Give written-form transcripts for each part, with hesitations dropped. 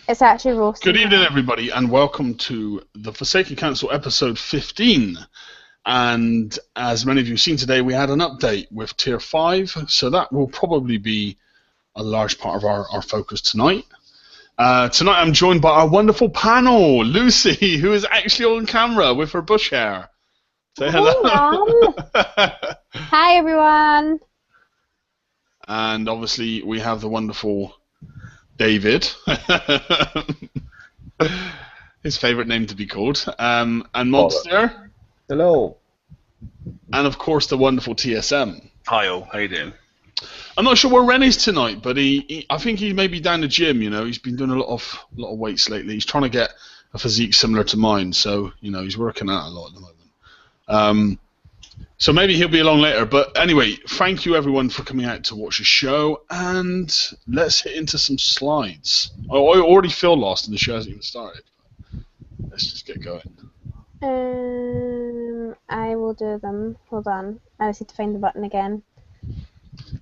It's actually roasting. Good evening, everybody, and welcome to the Forsaken Council episode 15. And as many of you have seen today, we had an update with Tier 5, so that will probably be a large part of our focus tonight. Tonight I'm joined by our wonderful panel, Lucy, who is actually on camera with her bush hair. Say hello. Hi, everyone. And obviously we have the wonderful David. His favourite name to be called. And Monster. Hello. And of course the wonderful TSM. Hi all, how you doing? I'm not sure where Ren is tonight, but I think he may be down the gym. You know, he's been doing a lot of weights lately. He's trying to get a physique similar to mine, so you know he's working out a lot at the moment. So maybe he'll be along later. But anyway, thank you everyone for coming out to watch the show, and let's hit into some slides. Oh, I already feel lost, and the show hasn't even started. Let's just get going. I will do them. Hold on. I just need to find the button again.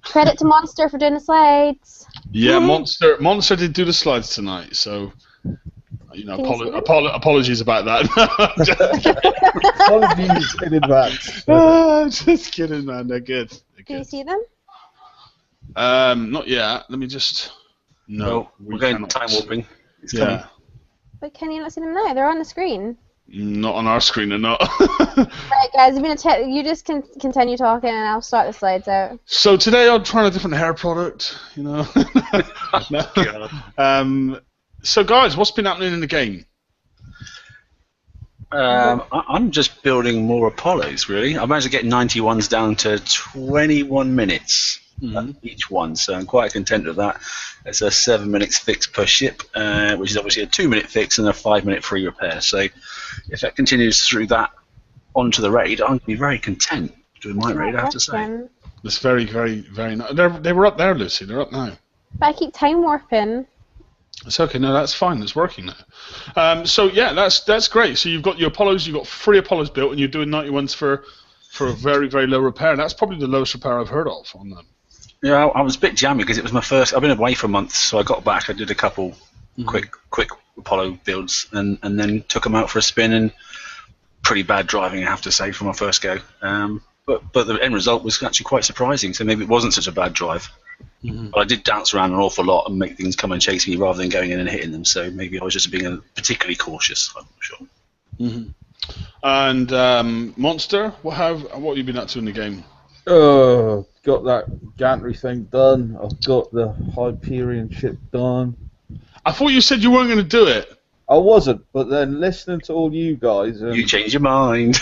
Credit to Monster for doing the slides. Yeah, Monster did do the slides tonight, so you know, apologies about that. Apologies in advance. Just kidding, man. They're good. Can you see them? Not yet. Let me just. No, we're going time warping. Yeah. But can you not see them now? They're on the screen. Not on our screen, they're not. Right, guys. You just continue talking, and I'll start the slides out. So today I'm trying a different hair product. You know. So guys, what's been happening in the game? I'm just building more Apollos, really. I managed to get 91s down to 21 minutes each one, so I'm quite content with that. It's a 7 minutes fix per ship, which is obviously a 2-minute fix and a 5-minute free repair. So if that continues through that onto the raid, I'm going to be very content doing my raid, I have to say. It's very, very, very nice. They were up there, Lucy. They're up now. But I keep time warping. It's okay. No, that's fine. It's working now. So yeah, that's great. So you've got your Apollos. You've got 3 Apollos built, and you're doing 91s for a very, very low repair. That's probably the lowest repair I've heard of on them. Yeah, I was a bit jammy because it was my first. I've been away for a month, so I got back. I did a couple quick Apollo builds, and then took them out for a spin. And pretty bad driving, I have to say, for my first go. But the end result was actually quite surprising. So maybe it wasn't such a bad drive. But I did dance around an awful lot and make things come and chase me rather than going in and hitting them. So maybe I was just being particularly cautious. I'm not sure. And Monster, what have you been up to in the game? Got that gantry thing done. I've got the Hyperion ship done. I thought you said you weren't going to do it. I wasn't, but then listening to all you guys... you changed your mind.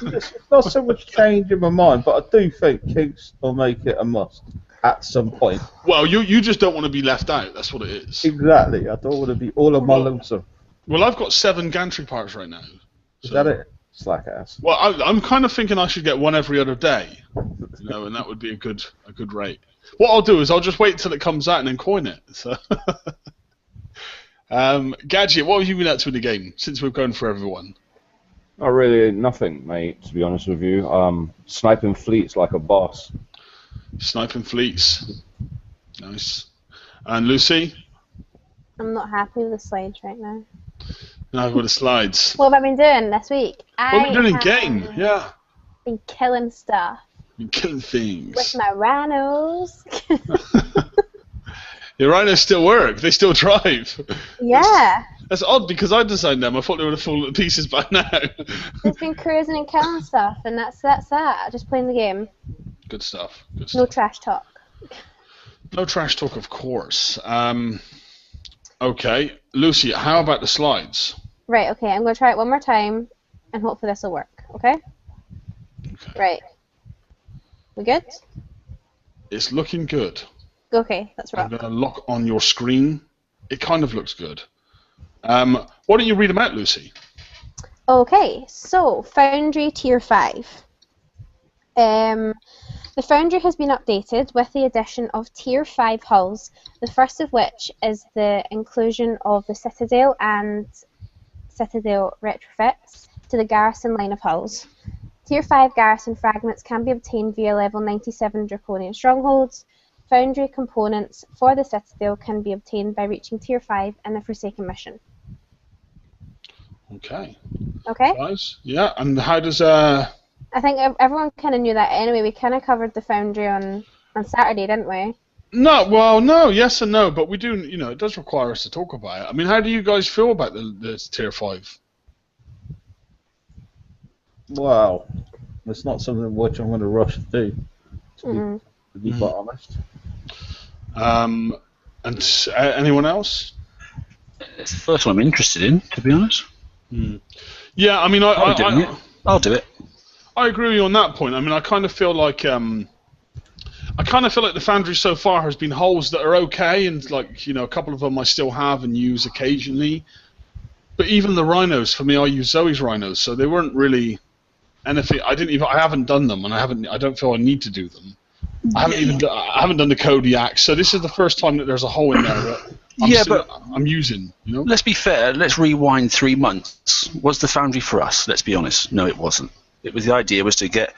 It's not so much changing my mind, but I do think Kinks will make it a must at some point. Well, you just don't want to be left out, that's what it is. Exactly, I don't want to be all of my lonesome. Well, I've got 7 gantry parts right now. Is that it? Slack ass. Well, I'm kind of thinking I should get one every other day, you know, and that would be a good rate. What I'll do is I'll just wait till it comes out and then coin it. So, Gadget, what have you been up to in the game since we've gone for everyone? Not really nothing, mate, to be honest with you. Sniping fleets like a boss. Sniping fleets. Nice. And Lucy? I'm not happy with the slides right now. No, with the slides. What have I been doing this week? What have you been doing in game? Yeah. Been killing stuff. Been killing things. With my rhinos. Your rhinos still work. They still drive. Yeah. That's odd because I designed them. I thought they would have fallen to pieces by now. Just been cruising and killing stuff, and that's that. Just playing the game. Good stuff. No trash talk. No trash talk, of course. Okay, Lucy, how about the slides? Right, okay, I'm going to try it one more time, and hopefully this will work, okay? Right. We good? It's looking good. Okay, that's right. I'm going to lock on your screen. It kind of looks good. Why don't you read them out, Lucy? Okay, so Foundry Tier 5. The Foundry has been updated with the addition of Tier 5 hulls, the first of which is the inclusion of the Citadel and Citadel retrofits to the Garrison line of hulls. Tier 5 Garrison fragments can be obtained via level 97 Draconian strongholds. foundry components for the Citadel can be obtained by reaching Tier 5 in the Forsaken mission. Okay. Okay? Guys, yeah, and how does I think everyone kind of knew that anyway. We kind of covered the foundry on Saturday, didn't we? No, yes and no, but we do, it does require us to talk about it. I mean, how do you guys feel about the Tier 5? Well, it's not something which I'm going to rush to do, to be quite honest. And anyone else? It's the first one I'm interested in, to be honest. Yeah, I mean, I'll do it. I agree with you on that point. I mean, I kind of feel like the foundry so far has been holes that are okay, and a couple of them I still have and use occasionally. But even the rhinos, for me, I use Zoe's rhinos, so they weren't really anything. I haven't done them, and I don't feel I need to do them. I haven't done the Kodiak, so this is the first time that there's a hole in there that I'm using. Let's be fair. Let's rewind 3 months. Was the foundry for us? Let's be honest. No, it wasn't. The idea was to get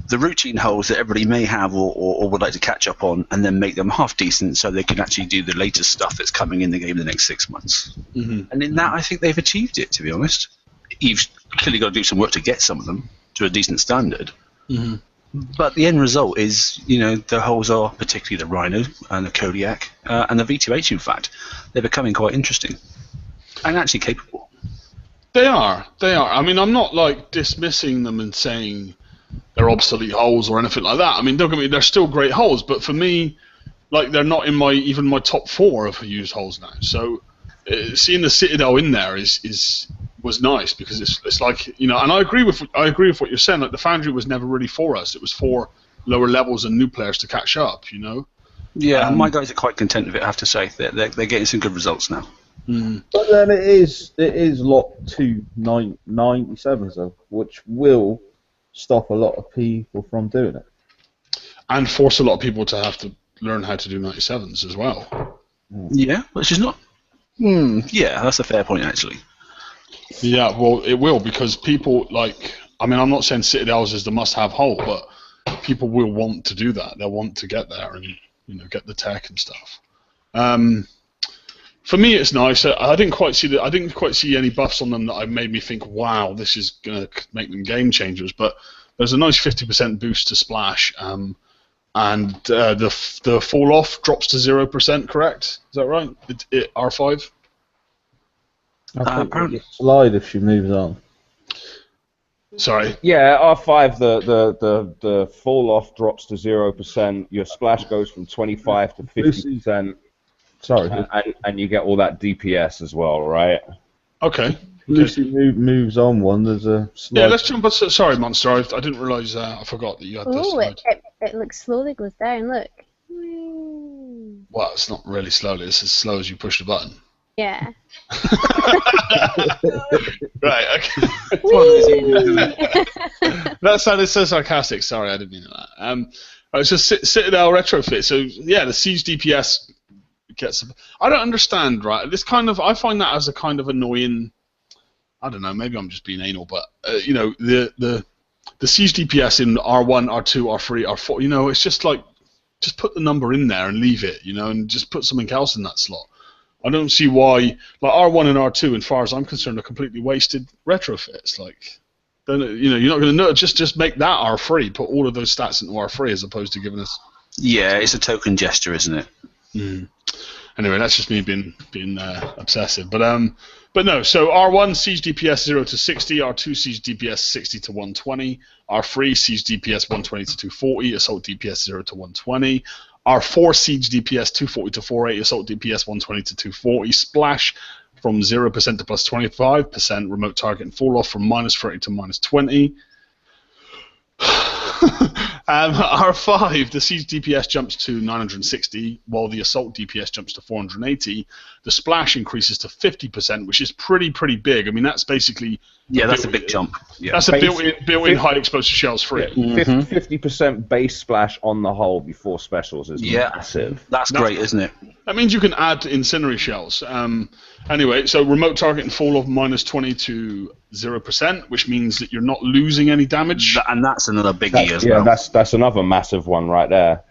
the routine holes that everybody may have or would like to catch up on, and then make them half decent so they can actually do the latest stuff that's coming in the game in the next 6 months. And in that, I think they've achieved it. To be honest, you've clearly got to do some work to get some of them to a decent standard. But the end result is, the holes are, particularly the Rhino and the Kodiak and the V2H. In fact, they're becoming quite interesting and actually capable. They are. I mean, I'm not dismissing them and saying they're obsolete holes or anything like that. I mean, don't get me, they're still great holes, but for me, they're not in even my top 4 of used holes now. So seeing the Citadel in there was nice, because it's and I agree with what you're saying. The foundry was never really for us. It was for lower levels and new players to catch up. Yeah, my guys are quite content with it. I have to say they're getting some good results now. But then it is lot 297, so which will stop a lot of people from doing it, and force a lot of people to have to learn how to do 97s as well. Yeah, which is not. Yeah, that's a fair point actually. Yeah, well, it will, because people I'm not saying Citadels is the must-have hole, but people will want to do that. They'll want to get there and get the tech and stuff. For me, it's nice. I didn't quite see any buffs on them that made me think, wow, this is gonna make them game changers. But there's a nice 50% boost to splash, and the fall off drops to 0%. Correct? Is that right? R5. I think it slide if she moves on. Sorry. Yeah, R5, the fall off drops to 0%. Your splash goes from 25 to 50%. Sorry. And you get all that DPS as well, right? Okay. Lucy moves on one. There's a slide. Yeah, let's jump. Sorry, Monster. I didn't realise. I forgot that you had this slide. It looks slowly goes down. Look. Well, it's not really slowly. It's as slow as you push the button. Yeah. Right. Okay. That sounded so sarcastic. Sorry, I didn't mean that. It's just Citadel retrofit. So yeah, the siege DPS gets. I don't understand. Right. I find that as a kind of annoying. I don't know. Maybe I'm just being anal, but the siege DPS in R1, R2, R3, R4. It's just just put the number in there and leave it. And just put something else in that slot. I don't see why, R1 and R2, as far as I'm concerned, are completely wasted retrofits. You're not going to know. Just make that R3. Put all of those stats into R3 as opposed to giving us. Yeah, it's a token gesture, isn't it? Anyway, that's just me being obsessive. But no. So R1 siege DPS 0 to 60, R2 siege DPS 60 to 120, R3 siege DPS 120 to 240, assault DPS 0 to 120. R4 siege DPS 240 to 480, assault DPS 120 to 240, splash from 0% to plus 25%, remote target and fall off from minus 30 to minus 20. R5, the siege DPS jumps to 960, while the assault DPS jumps to 480. The splash increases to 50%, which is pretty big. I mean, that's basically... Yeah, that's a big jump. Yeah. That's a built-in high explosive shells free. 50% base splash on the hull before specials is massive. That's great, isn't it? That means you can add incendiary shells. Anyway, so remote target and fall off minus 20 to 0%, which means that you're not losing any damage. And that's another biggie as well. Yeah, that's another massive one right there.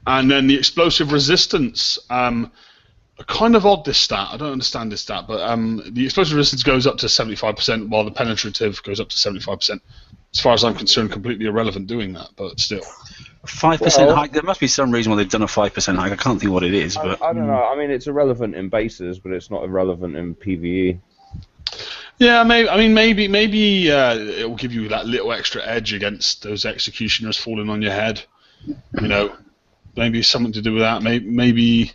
And then the explosive resistance, kind of odd, this stat. I don't understand this stat, but the explosive resistance goes up to 75%, while the penetrative goes up to 75%. As far as I'm concerned, completely irrelevant doing that, but still. 5% hike. There must be some reason why they've done a 5% hike. I can't think what it is, but I don't know. I mean, it's irrelevant in bases, but it's not irrelevant in PvE. Yeah, maybe it will give you that little extra edge against those executioners falling on your head. You know, maybe something to do with that. Maybe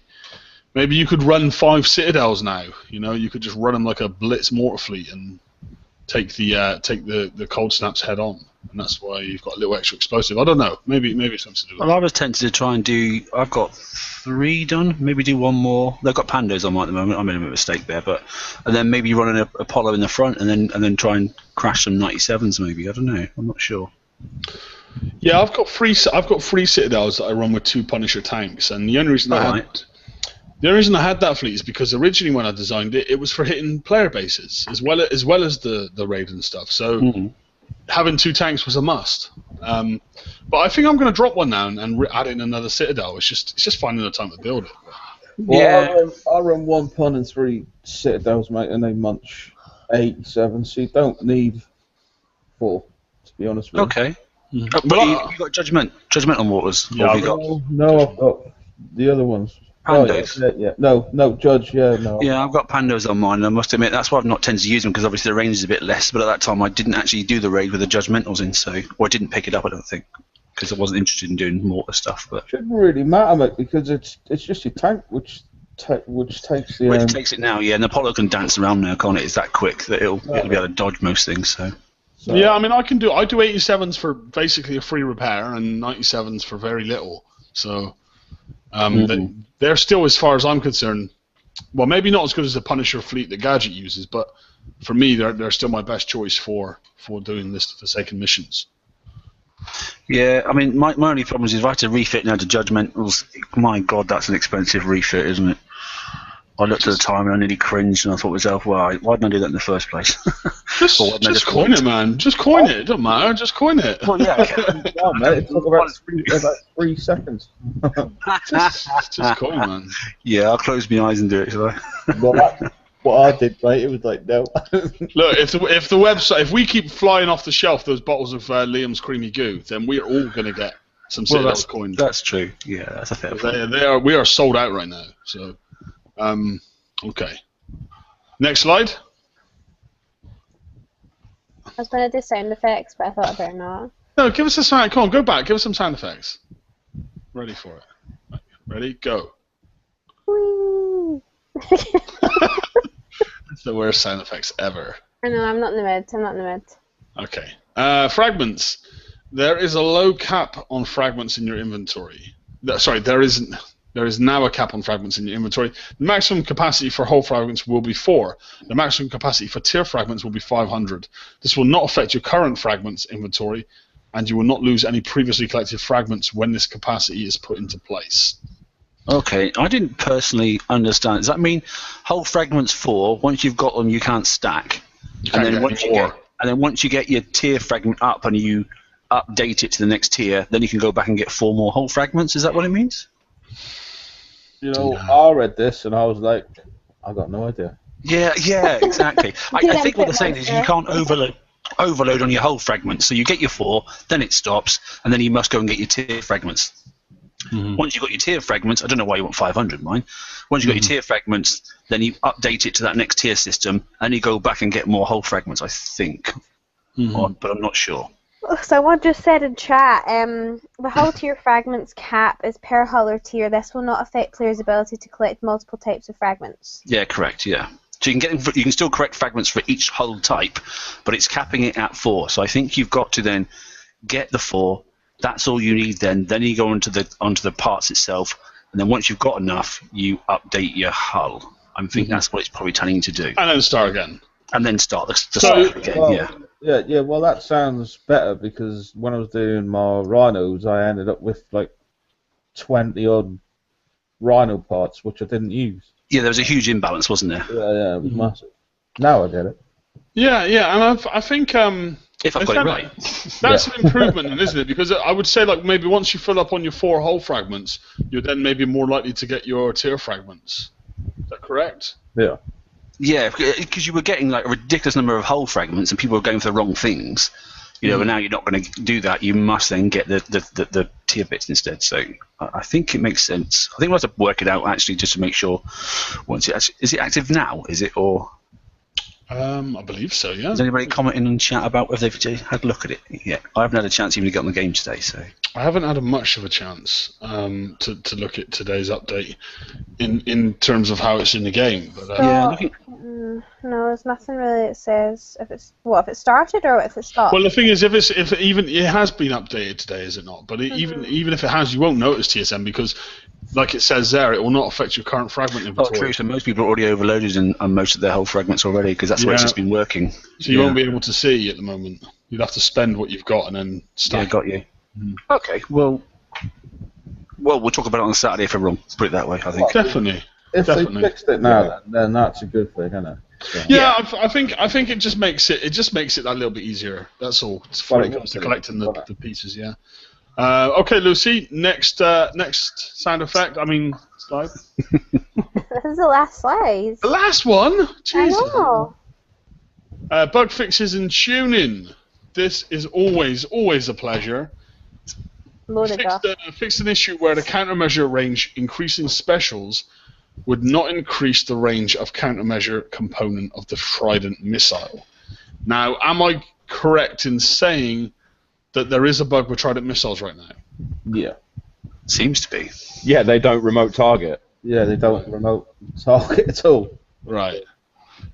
you could run 5 citadels now. You know, you could just run them like a blitz mortar fleet and take the cold snaps head on, and that's why you've got a little extra explosive. I don't know. Maybe it's something to do with well, I was tempted to try and do. I've got 3 done. Maybe do 1 more. They've got Pandos on at the moment. I made a mistake there, and then maybe run an Apollo in the front, and then try and crash some 97s. Maybe, I don't know. I'm not sure. Yeah, I've got 3 citadels that I run with 2 Punisher tanks, and the only reason I had that fleet is because originally when I designed it, it was for hitting player bases as well as the raid and stuff. So having 2 tanks was a must. But I think I'm going to drop one now and add in another citadel. It's just finding the time to build it. Well, Yeah. I run 1 pun and 3 citadels, mate, and they munch 87, so you don't need 4, to be honest with you. Okay. But you got judgmental mortars. Yeah, What have you got? No, I've got the other ones. Pandos. Oh, yeah. No, Judge, no. Yeah, I've got Pandos on mine, and I must admit that's why I've not tended to use them, because obviously the range is a bit less, but at that time I didn't actually do the raid with the judgmentals in, or I didn't pick it up, I don't think, because I wasn't interested in doing mortar stuff. But Shouldn't really matter, mate, because it's just your tank which takes the... Which takes it now, yeah, and Apollo can dance around now, can't it? It's that quick that it'll be able to dodge most things, so... Yeah, I mean, I do 87s for basically a free repair and 97s for very little. So they're still, as far as I'm concerned, well, maybe not as good as the Punisher fleet that Gadget uses, but for me, they're still my best choice for doing this Forsaken missions. Yeah, I mean, my only problem is if I had to refit now to Judgmentals, my God, that's an expensive refit, isn't it? I looked at the time and I nearly cringed, and I thought to myself, well, why didn't I do that in the first place? Just coin it, man. Just coin it. It doesn't matter. Just coin it. Well, yeah. No, mate, it took about 3 seconds. just coin, man. Yeah, I'll close my eyes and do it, shall I? Well, that's what I did, mate. It was like, no. Look, if the website, if we keep flying off the shelf those bottles of Liam's creamy goo, then we're all going to get some Citadel coins. That's true. Yeah, that's a fair point. We are sold out right now. So, okay. Next slide. I was going to do sound effects, but I thought I better not. No, give us a sound. Come on, go back. Give us some sound effects. Ready for it. Ready? Go. Whee! That's the worst sound effects ever. I know, I'm not in the mood. Okay. Fragments. There is a low cap on fragments in your inventory. Sorry, there isn't. There is now a cap on fragments in your inventory. The maximum capacity for whole fragments will be 4. The maximum capacity for tier fragments will be 500. This will not affect your current fragments inventory, and you will not lose any previously collected fragments when this capacity is put into place. Okay, I didn't personally understand. Does that mean whole fragments 4? Once you've got them, you can't stack. And then once you get your tier fragment up and you update it to the next tier, then you can go back and get 4 more whole fragments. Is that what it means? You know, I read this and I was like, I got no idea. Yeah, exactly. I think what they're saying is you can't overload on your whole fragments. So you get your 4, then it stops, and then you must go and get your tier fragments. Mm-hmm. Once you've got your tier fragments, I don't know why you want 500, mine. Once you've got your tier fragments, then you update it to that next tier system, and you go back and get more whole fragments, I think. But I'm not sure. Someone just said in chat, the hull tier fragments cap is per hull or tier. This will not affect players' ability to collect multiple types of fragments. Yeah, correct, yeah. So you can still collect fragments for each hull type, but it's capping it at 4. So I think you've got to then get the 4. That's all you need then. Then you go onto the parts itself, and then once you've got enough, you update your hull. I think that's what it's probably telling you to do. And then start again. And then start the cycle again, well, Yeah, well, that sounds better because when I was doing my rhinos, I ended up with like 20-odd rhino parts, which I didn't use. Yeah, there was a huge imbalance, wasn't there? Yeah, it was massive. Now I get it. Yeah, and I think If I've got it right. That's an improvement, then, isn't it? Because I would say, like, maybe once you fill up on your 4 hull fragments, you're then maybe more likely to get your tier fragments. Is that correct? Yeah. Yeah, because you were getting like a ridiculous number of hull fragments, and people were going for the wrong things. You know, and now you're not going to do that. You must then get the tier bits instead. So I think it makes sense. I think we'll have to work it out actually, just to make sure. Once is it active now? Is it or? I believe so. Yeah. Is anybody commenting in chat about if they've had a look at it yet? I haven't had a chance even to get on the game today, so. I haven't had much of a chance to look at today's update in terms of how it's in the game. But, no, there's nothing really that says if it started or if it stopped. Well, the thing is, if it has been updated today, is it not? But even if it has, you won't notice TSM because, like it says there, it will not affect your current fragment inventory. Oh, true. So most people are already overloaded on most of their whole fragments already because that's where it's just been working. So you won't be able to see at the moment. You'd have to spend what you've got and then stack. Yeah, got you. Okay, well, we'll talk about it on Saturday if we're wrong. Put it that way, I think. Definitely. If they fixed it now, then that's a good thing, isn't it? So. Yeah, I think it just makes it that little bit easier. That's all. When it comes to collecting the pieces, yeah. Okay, Lucy. Next sound effect. I mean, slide. This is the last slide. The last one. Jesus. I know. Bug fixes and tuning. This is always a pleasure. Fixed an issue where the countermeasure range increasing specials would not increase the range of countermeasure component of the Trident missile. Now, am I correct in saying that there is a bug with Trident missiles right now? Yeah. Seems to be. Yeah, they don't remote target. Yeah, they don't remote target at all. Right.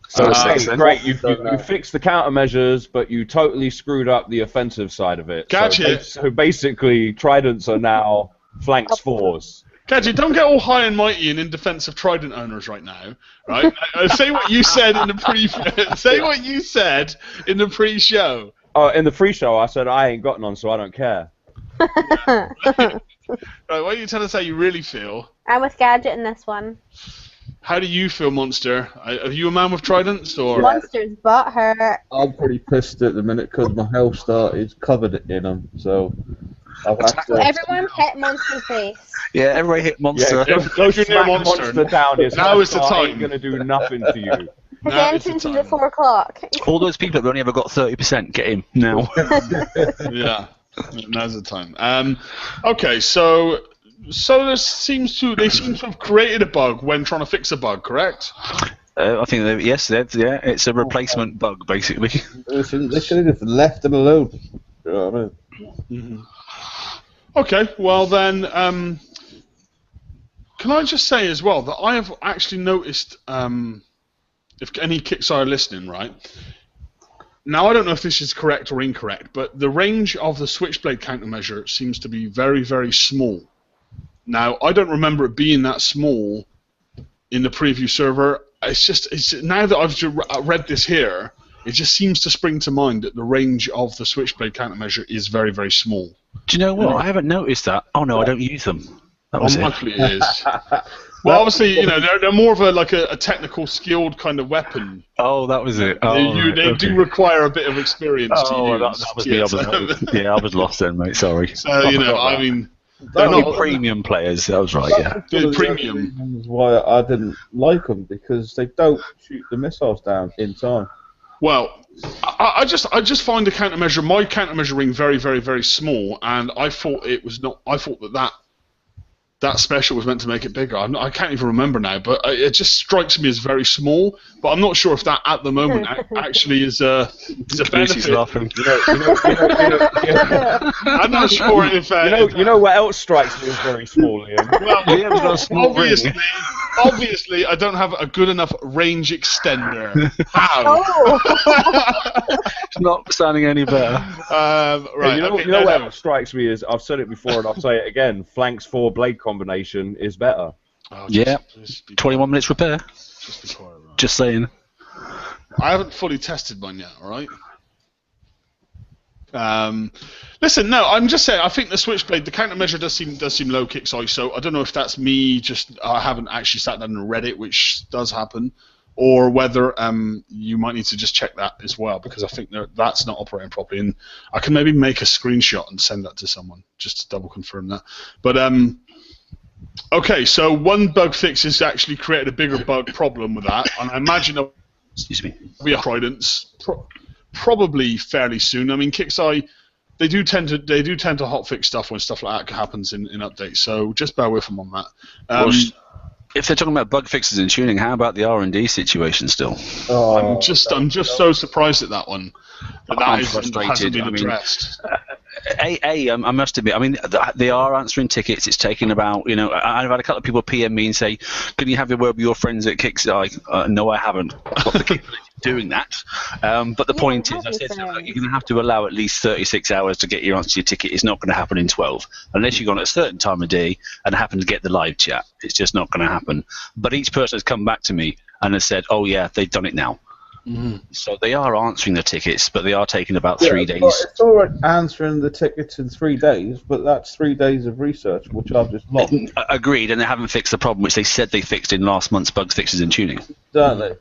So it's great. You fixed the countermeasures, but you totally screwed up the offensive side of it. Gotcha. So basically, Tridents are now flanks 4s. Gadget, don't get all high and mighty and in defense of Trident owners right now, right? Say what you said in the Say what you said in the pre-show. Oh, in the pre-show, I said I ain't got none, so I don't care. Right, why don't you tell us how you really feel? I'm with Gadget in this one. How do you feel, Monster? Are you a man with Tridents, or? Monster's butt hurt. I'm pretty pissed at the minute because my health started covered in them, so I've had to... Everyone hit Monster's face. Yeah, everybody hit Monster. Yeah, go smack Monster down. Now is the time. Ain't going to do nothing to you. His entrance is at 4 o'clock. All those people that have only ever got 30%, get him now. Yeah, now's the time. Okay, so they seem to have created a bug when trying to fix a bug, correct? I think it's a replacement bug basically. They should have left them alone. You know what I mean? Okay, well then, can I just say as well that I have actually noticed, if any kicks are listening, right? Now I don't know if this is correct or incorrect, but the range of the Switchblade countermeasure seems to be very, very small. Now I don't remember it being that small in the preview server. It's now that I've read this here, it just seems to spring to mind that the range of the Switchblade countermeasure is very, very small. Do you know what? I haven't noticed that. Oh no, I don't use them. That was Unlikely it is. Well, obviously, you know, they're more of a technical, skilled kind of weapon. Oh, that was it. Oh, they do require a bit of experience to use. That was me. I was lost then, mate. Sorry. So, I mean... They're not premium players, that was right, yeah. They're premium. Why I didn't like them, because they don't shoot the missiles down in time. Well, I just find my countermeasure ring very, very, very small, and I thought it was not. I thought that special was meant to make it bigger. I can't even remember now, but it just strikes me as very small. But I'm not sure if that at the moment actually is a benefit. Laughing. I'm not sure if you know what else strikes me as very small, Liam? Well, obviously, I don't have a good enough range extender. How? It's not sounding any better. Right. You know what else strikes me is, I've said it before and I'll say it again, flanks 4 blade combination is better. Oh, just 21 minutes repair. Just saying. I haven't fully tested mine yet, alright? Listen, no, I'm just saying, I think the Switchblade, the countermeasure does seem low kick size, so I don't know if that's me, I haven't actually sat down and read it, which does happen, or whether you might need to just check that as well, because I think that's not operating properly. And I can maybe make a screenshot and send that to someone just to double confirm that. But okay, so one bug fix has actually created a bigger bug problem with that, and I imagine there'll be a Tridents probably fairly soon. I mean, Kixeye, they do tend to hotfix stuff when stuff like that happens in updates. So just bear with them on that. Well, if they're talking about bug fixes and tuning, how about the R&D situation still? I'm just so surprised at that one. That hasn't been addressed. I must admit, I mean, they are answering tickets. It's taking about, I've had a couple of people PM me and say, can you have a word with your friends at Kixeye? No, I haven't got the capability of doing that. But the point is, I said, look, you're going to have to allow at least 36 hours to get your answer to your ticket. It's not going to happen in 12. Unless you're on at a certain time of day and happen to get the live chat. It's just not going to happen. But each person has come back to me and has said, oh, yeah, they've done it now. Mm-hmm. So they are answering the tickets, but they are taking about 3 days. It's all right answering the tickets in 3 days, but that's 3 days of research, which I've just lost. Agreed, and they haven't fixed the problem, which they said they fixed in last month's bug fixes and tuning. Don't they?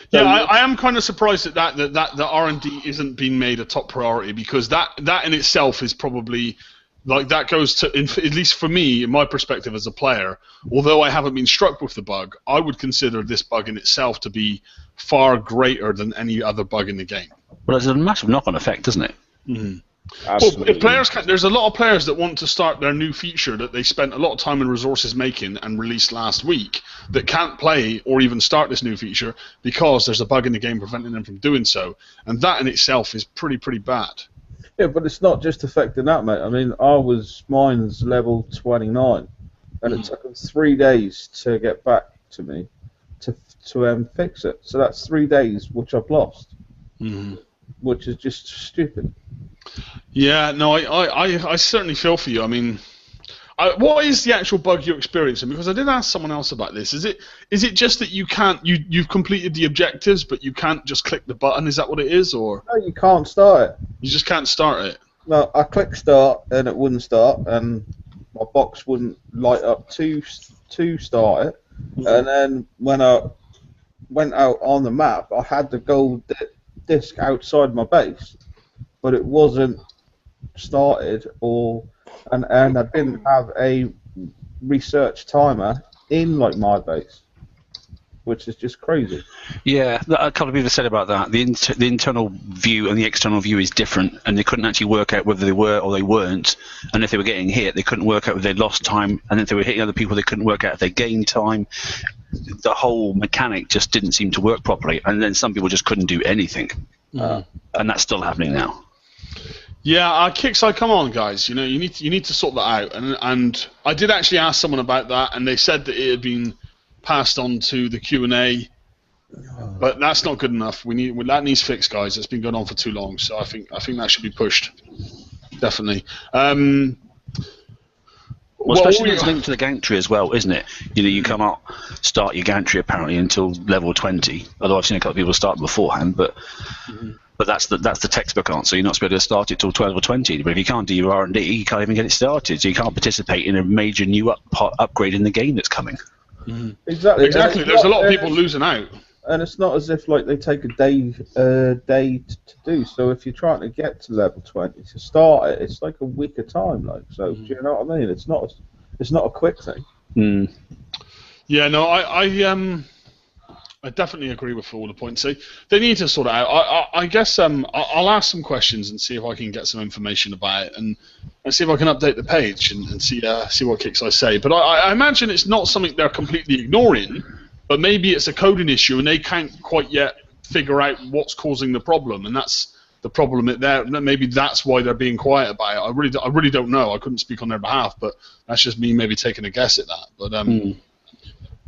Yeah, I am kind of surprised that the R&D isn't being made a top priority, because that in itself is probably... Like, that goes to, at least for me, in my perspective as a player, although I haven't been struck with the bug, I would consider this bug in itself to be far greater than any other bug in the game. Well, there's a massive knock-on effect, isn't it? Mm-hmm. Absolutely. Well, if players there's a lot of players that want to start their new feature that they spent a lot of time and resources making and released last week that can't play or even start this new feature because there's a bug in the game preventing them from doing so. And that in itself is pretty bad. Yeah, but it's not just affecting that, mate. I mean, mine's level 29, and it took them 3 days to get back to me to fix it. So that's 3 days which I've lost, which is just stupid. Yeah, no, I certainly feel for you. I mean, what is the actual bug you're experiencing? Because I did ask someone else about this. Is it just that you've completed the objectives, but you can't just click the button? Is that what it is, or? No, you can't start it. You just can't start it. No, I clicked start and it wouldn't start, and my box wouldn't light up to start it. And then when I went out on the map, I had the gold disc outside my base, but it wasn't started and I didn't have a research timer in like my base, which is just crazy. Yeah, a couple of people said about that. The internal view and the external view is different, and they couldn't actually work out whether they were or they weren't. And if they were getting hit, they couldn't work out whether they lost time, and if they were hitting other people, they couldn't work out if they gained time. The whole mechanic just didn't seem to work properly, and then some people just couldn't do anything. And that's still happening now. Yeah, Kixeye, come on, guys. You need to sort that out. And I did actually ask someone about that, and they said that it had been passed on to the Q&A, but that's not good enough. That needs fixed, guys. It's been going on for too long, so I think that should be pushed. Definitely. Well, especially it's linked to the gantry as well, isn't it? You come up, start your gantry apparently until level 20. Although I've seen a couple of people start beforehand, but that's the textbook answer. You're not supposed to start it till 12 or 20. But if you can't do your R&D, you can't even get it started. So you can't participate in a major new upgrade in the game that's coming. Exactly. There's a lot of people losing out. And it's not as if like they take a day to do. So if you're trying to get to level 20 to start it, it's like a week of time. Like, so do you know what I mean? It's not a quick thing. Yeah, no, I definitely agree with all the points. They need to sort it out. I guess I'll ask some questions and see if I can get some information about it, and see if I can update the page and see what Kixeye say. But I imagine it's not something they're completely ignoring, but maybe it's a coding issue and they can't quite yet figure out what's causing the problem, and that's the problem. Maybe that's why they're being quiet about it. I really don't know. I couldn't speak on their behalf, but that's just me maybe taking a guess at that.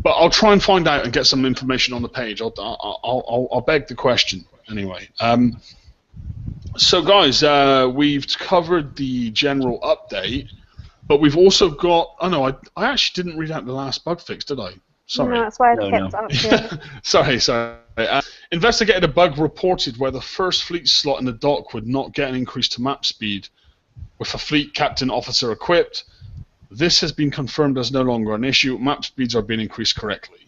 But I'll try and find out and get some information on the page. I'll beg the question anyway. So guys, we've covered the general update, but we've also got. Oh no, I actually didn't read out the last bug fix, did I? Sorry. No, that's why I kept up here. Sorry. Investigated a bug reported where the first fleet slot in the dock would not get an increase to map speed with a fleet captain officer equipped. This has been confirmed as no longer an issue. Map speeds are being increased correctly.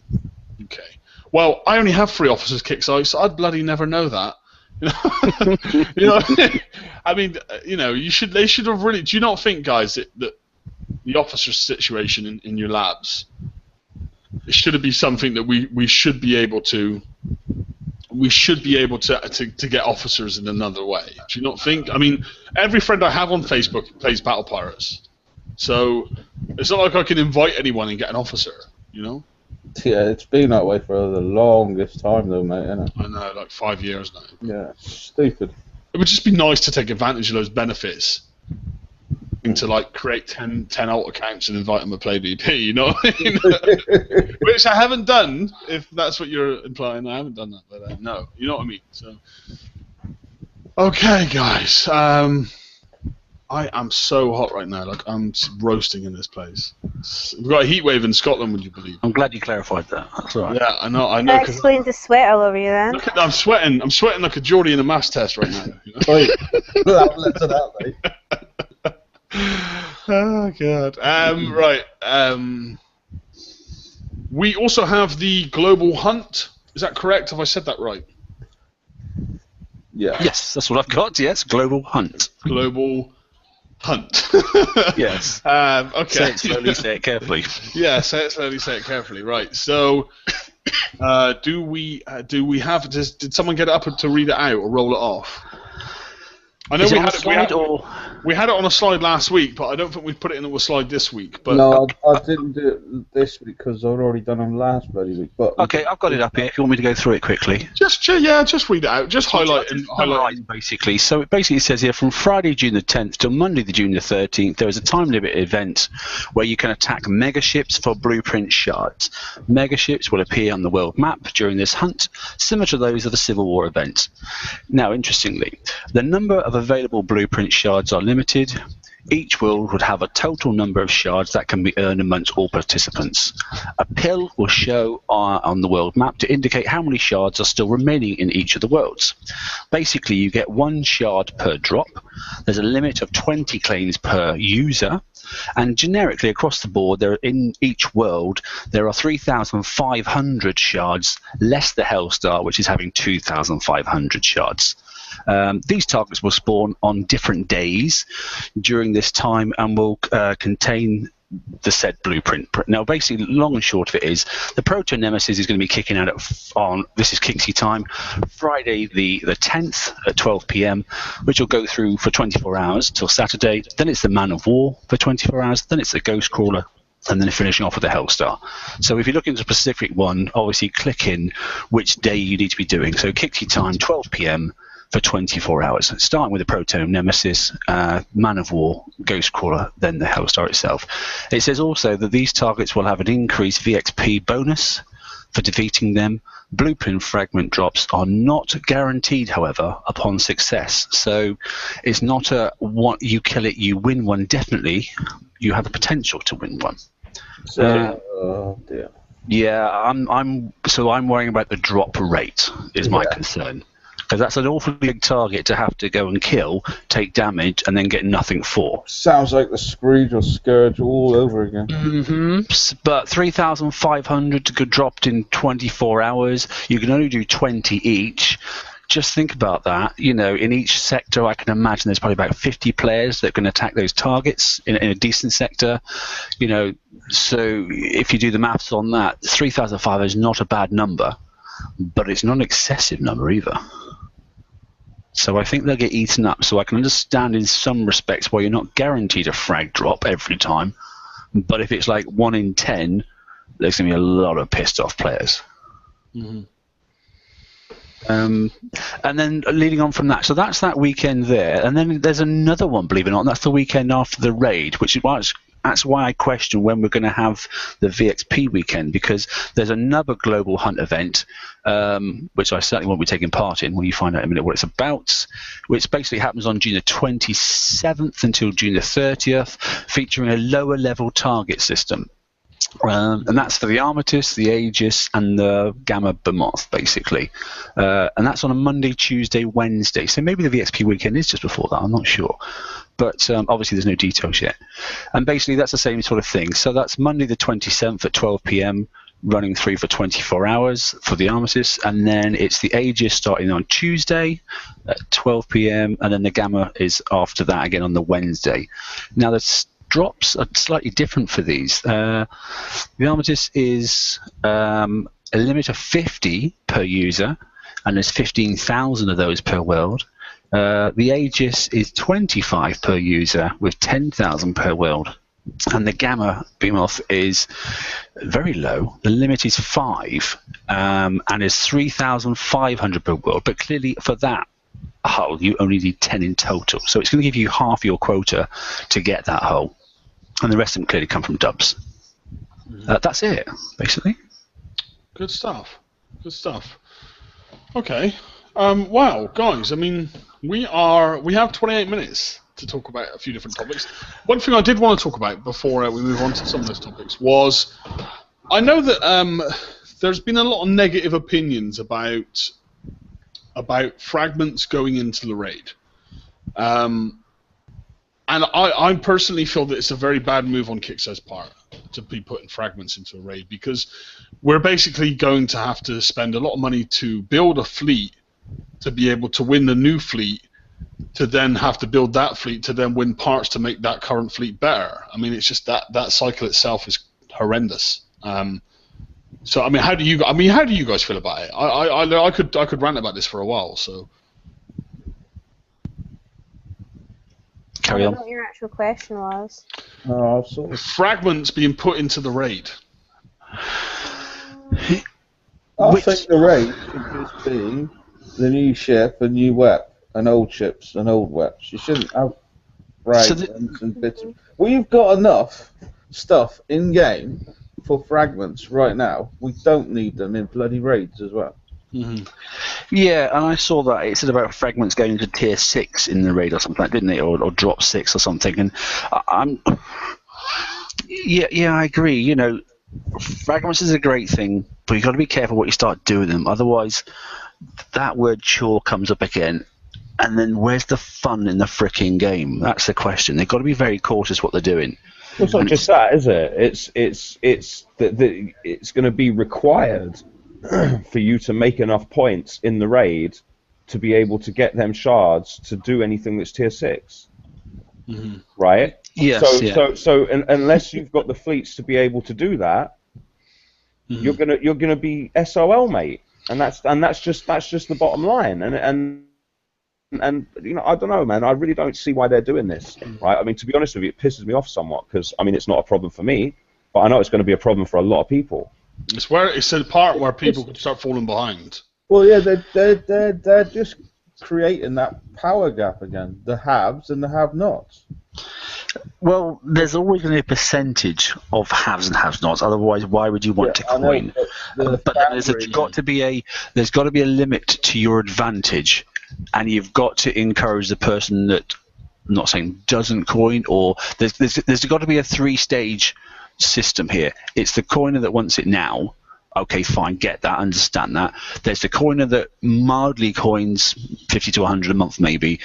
Okay. Well, I only have 3 officers' kick sites, so I'd bloody never know that. You know, I mean, you know, they should have really. Do you not think, guys, that the officer situation in your labs, it should be something that we should be able to. We should be able to get officers in another way. Do you not think? I mean, every friend I have on Facebook plays Battle Pirates, so it's not like I can invite anyone and get an officer. You know? Yeah, it's been that way for the longest time, though, mate. Isn't it? I know, like 5 years now. Yeah, stupid. It would just be nice to take advantage of those benefits and to like create 10 alt accounts and invite them to play BP. You know what I mean? Which I haven't done. If that's what you're implying, I haven't done that. But no, you know what I mean. So, okay, guys. I am so hot right now. Like I'm roasting in this place. We've got a heat wave in Scotland. Would you believe? I'm glad you clarified that. That's all right. Yeah, I know. That explains the sweat all over you then. Look at, I'm sweating like a Geordie in a maths test right now. You know? Wait, let's do that, mate. Oh god. Right. We also have the global hunt. Is that correct? Have I said that right? Yeah. Yes, that's what I've got. Yes, global hunt. Global hunt. Yes. Okay. Say it slowly, say it carefully. Yeah, say it slowly, say it carefully. Right. So, do we have? Did someone get it up to read it out or roll it off? I know we had it on a slide last week, but I don't think we put it into a slide this week. But no, I didn't do it this week because I'd already done them last bloody week. But okay, I've got it up here. If you want me to go through it quickly, just read it out. Just highlight basically. So it basically says here from Friday, June the 10th till Monday, the June the 13th, there is a time limit event where you can attack megaships for blueprint shards. Megaships will appear on the world map during this hunt, similar to those of the Civil War event. Now, interestingly, the number of available blueprint shards are limited. Each world would have a total number of shards that can be earned amongst all participants. A pill will show on the world map to indicate how many shards are still remaining in each of the worlds. Basically, you get 1 shard per drop. There's a limit of 20 claims per user. And generically across the board, in each world, there are 3,500 shards, less the Hellstar, which is having 2,500 shards. These targets will spawn on different days during this time and will contain the said blueprint. Now, basically, long and short of it is the Proto Nemesis is going to be kicking out on this is Kingsley time, Friday the 10th at 12 p.m., which will go through for 24 hours till Saturday. Then it's the Man of War for 24 hours. Then it's the Ghost Crawler. And then finishing off with the Hellstar. So if you're looking at a specific one, obviously click in which day you need to be doing. So Kingsley time, 12 p.m. for 24 hours, starting with the Proto Nemesis, Man of War, Ghost Crawler, then the Hellstar itself. It says also that these targets will have an increased VXP bonus for defeating them. Blueprint fragment drops are not guaranteed, however, upon success. So it's not a what you kill it, you win one. Definitely, you have the potential to win one. oh dear. Yeah, I'm worrying about the drop rate is my concern. Because that's an awfully big target to have to go and kill, take damage, and then get nothing for. Sounds like the Scrooge or Scourge all over again. Mm-hmm. But 3,500 get dropped in 24 hours. You can only do 20 each. Just think about that. You know, in each sector, I can imagine there's probably about 50 players that can attack those targets in a decent sector. You know, so if you do the maths on that, 3,500 is not a bad number, but it's not an excessive number either. So I think they'll get eaten up. So I can understand in some respects why you're not guaranteed a frag drop every time. But if it's like 1 in 10, there's going to be a lot of pissed off players. Mm-hmm. And then leading on from that, so that's that weekend there. And then there's another one, believe it or not, and that's the weekend after the raid, which is why that's why I question when we're going to have the VXP weekend, because there's another global hunt event, which I certainly won't be taking part in when you find out in a minute what it's about, which basically happens on June the 27th until June the 30th, featuring a lower level target system. And that's for the Armistice, the Aegis, and the Gamma Behemoth, basically. And that's on a Monday, Tuesday, Wednesday. So maybe the VXP weekend is just before that, I'm not sure. But obviously there's no details yet. And basically that's the same sort of thing. So that's Monday the 27th at 12 p.m., running through for 24 hours for the armistice, and then it's the Aegis starting on Tuesday at 12 p.m. and then the Gamma is after that again on the Wednesday. Now the drops are slightly different for these. The armistice is a limit of 50 per user, and there's 15,000 of those per world. The Aegis is 25 per user with 10,000 per world. And the Gamma beam-off is very low. The limit is 5, and is 3,500 per world. But clearly, for that hull, you only need 10 in total. So it's going to give you half your quota to get that hull. And the rest of them clearly come from dubs. That's it, basically. Good stuff. Good stuff. Okay. Wow, guys. I mean, we have 28 minutes to talk about a few different topics. One thing I did want to talk about before we move on to some of those topics was, I know that there's been a lot of negative opinions about fragments going into the raid. And I personally feel that it's a very bad move on Kixo's part to be putting fragments into a raid, because we're basically going to have to spend a lot of money to build a fleet to be able to win the new fleet, to then have to build that fleet to then win parts to make that current fleet better. I mean, it's just that cycle itself is horrendous. So I mean, how do you guys feel about it? I could rant about this for a while. So carry I on. don't know what your actual question was. Sort of. Fragments being put into the raid. I think the raid should just be the new ship, a new wep, and old ships and old weps. You shouldn't have fragments and bits. We've got enough stuff in game for fragments right now. We don't need them in bloody raids as well. Mm-hmm. Yeah, and I saw that it said about fragments going into tier 6 in the raid or something, didn't it? Or drop 6 or something. And I agree. You know, fragments is a great thing, but you've got to be careful what you start doing them. Otherwise, that word chore comes up again. And then where's the fun in the fricking game? That's the question. They've got to be very cautious what they're doing. Well, it's not just that, is it? It's going to be required for you to make enough points in the raid to be able to get them shards to do anything that's tier 6. Mm-hmm. Right? Yes. So unless you've got the fleets to be able to do that, Mm-hmm. you're gonna be SOL, mate. And that's just the bottom line. And you know, I don't know, man. I really don't see why they're doing this, right? I mean, to be honest with you, it pisses me off somewhat, because I mean, it's not a problem for me, but I know it's going to be a problem for a lot of people. It's the part where people could start falling behind. Well, yeah, they're just creating that power gap again. The haves and the have-nots. Well, there's always going to be a percentage of haves and have-nots. Otherwise, why would you want to coin? But there's got to be a limit to your advantage, and you've got to encourage the person that, I'm not saying doesn't coin, or there's got to be a 3-stage system here. It's the coiner that wants it now. Okay, fine, get that, understand that. There's the coiner that mildly coins 50 to 100 a month maybe,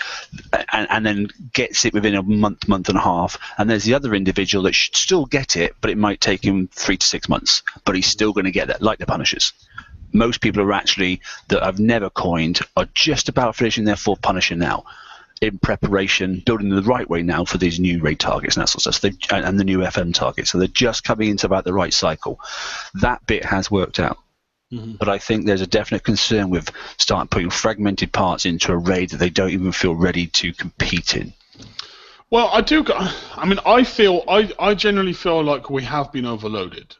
and then gets it within a month and a half. And there's the other individual that should still get it, but it might take him 3 to 6 months. But he's still going to get that, like the Punishers. Most people are actually, that have never coined, are just about finishing their 4th Punisher now, in preparation, building the right way now for these new raid targets and that sort of stuff, and the new FM targets. So they're just coming into about the right cycle. That bit has worked out. Mm-hmm. But I think there's a definite concern with starting putting fragmented parts into a raid that they don't even feel ready to compete in. Well, I do. I mean, I generally feel like we have been overloaded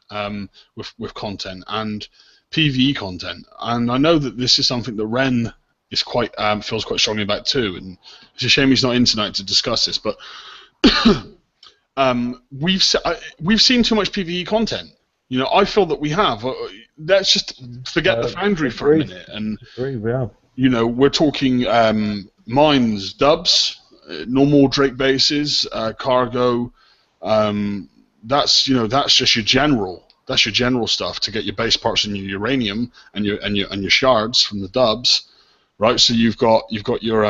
with content and PvE content, and I know that this is something that Ren is feels quite strongly about too, and it's a shame he's not in tonight to discuss this. But we've seen too much PvE content. You know, I feel that we have. Let's just forget the Foundry for a minute, and you know, we're talking mines, dubs, normal Drake bases, cargo. That's just your general. That's your general stuff to get your base parts and your uranium and your shards from the dubs. Right, so you've got your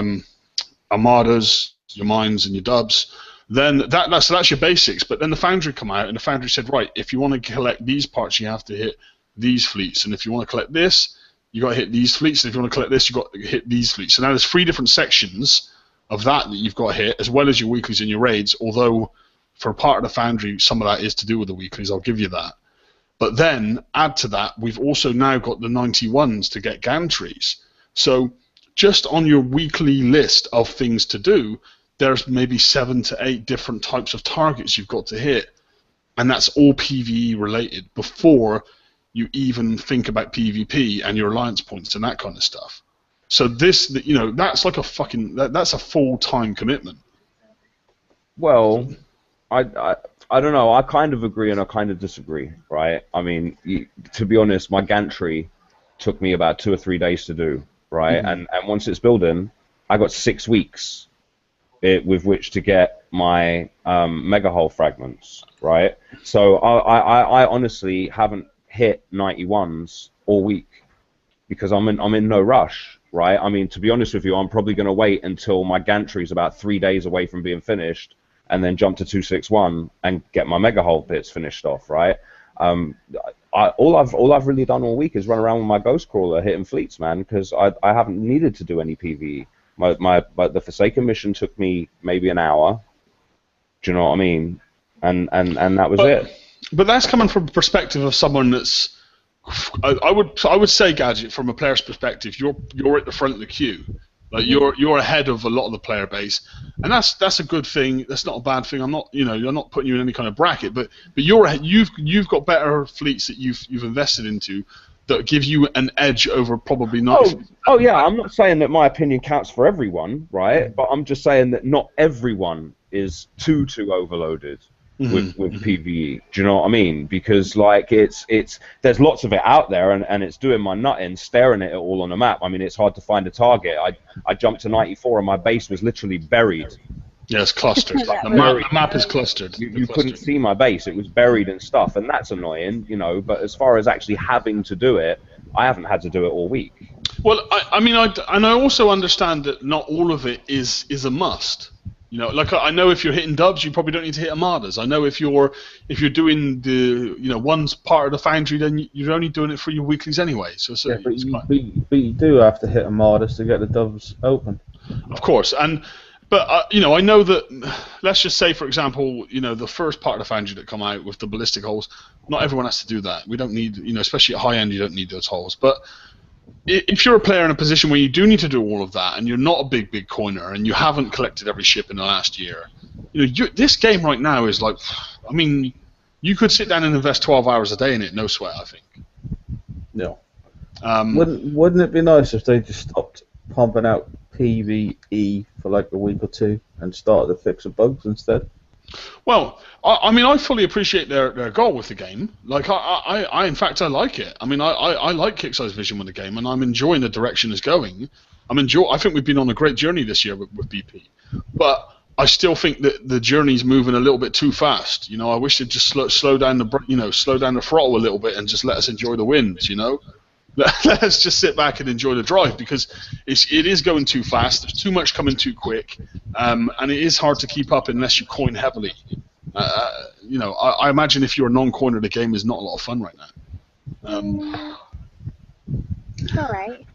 armadas, your mines, and your dubs. Then that's your basics. But then the Foundry come out, and the Foundry said, right, if you want to collect these parts, you have to hit these fleets, and if you want to collect this, you got to hit these fleets, and if you want to collect this, you got to hit these fleets. So now there's 3 different sections of that you've got to hit, as well as your weeklies and your raids. Although for part of the Foundry, some of that is to do with the weeklies. I'll give you that. But then add to that, we've also now got the 91s to get gantries. So just on your weekly list of things to do, there's maybe 7 to 8 different types of targets you've got to hit, and that's all PvE related before you even think about PvP and your alliance points and that kind of stuff. So this, that's like that's a full-time commitment. Well, I don't know. I kind of agree and I kind of disagree, right? I mean, to be honest, my gantry took me about 2 or 3 days to do, right? And once it's building, I got 6 weeks with which to get my mega hull fragments, right? So I honestly haven't hit 91s all week because I'm in no rush, right? I mean, to be honest with you, I'm probably going to wait until my gantry is about 3 days away from being finished, and then jump to 261 and get my mega hull bits finished off, right? All I've really done all week is run around with my ghost crawler hitting fleets, man, because I haven't needed to do any PvE. The Forsaken mission took me maybe an hour. Do you know what I mean? And that was it. But that's coming from the perspective of someone that's. I would say, Gadget, from a player's perspective, you're at the front of the queue. Like you're ahead of a lot of the player base, and that's a good thing. That's not a bad thing. I'm not you're not putting you in any kind of bracket, but you've got better fleets that you've invested into that give you an edge over probably not. Oh yeah, I'm not saying that my opinion counts for everyone, right? But I'm just saying that not everyone is too overloaded with PvE. Do you know what I mean? Because like there's lots of it out there, and it's doing my nut in staring at it all on the map. I mean, it's hard to find a target. I jumped to 94 and my base was literally buried. Yeah, it's clustered. The map is clustered. You couldn't see my base. It was buried in stuff, and that's annoying, But as far as actually having to do it, I haven't had to do it all week. Well, I also understand that not all of it is a must. Like I know if you're hitting dubs, you probably don't need to hit armadas. I know if you're doing the one part of the Foundry, then you're only doing it for your weeklies anyway. So but you do have to hit armadas to get the dubs open. Of course, but I know that. Let's just say, for example, the first part of the Foundry that come out with the ballistic holes. Not everyone has to do that. We don't need, especially at high end, you don't need those holes. But if you're a player in a position where you do need to do all of that, and you're not a big coiner, and you haven't collected every ship in the last year, this game right now is like, I mean, you could sit down and invest 12 hours a day in it, no sweat, I think. No. Wouldn't it be nice if they just stopped pumping out PvE for like a week or two and started to fix the bugs instead? Well, I fully appreciate their goal with the game. Like, in fact, I like it. I mean, I like Kickstarter's vision with the game, and I'm enjoying the direction it's going. I think we've been on a great journey this year with BP, but I still think that the journey's moving a little bit too fast. I wish they'd just slow down the throttle a little bit and just let us enjoy the wins. Let's just sit back and enjoy the drive, because it is going too fast. There's too much coming too quick, and it is hard to keep up unless you coin heavily. I imagine if you're a non-coiner, the game is not a lot of fun right now. All right.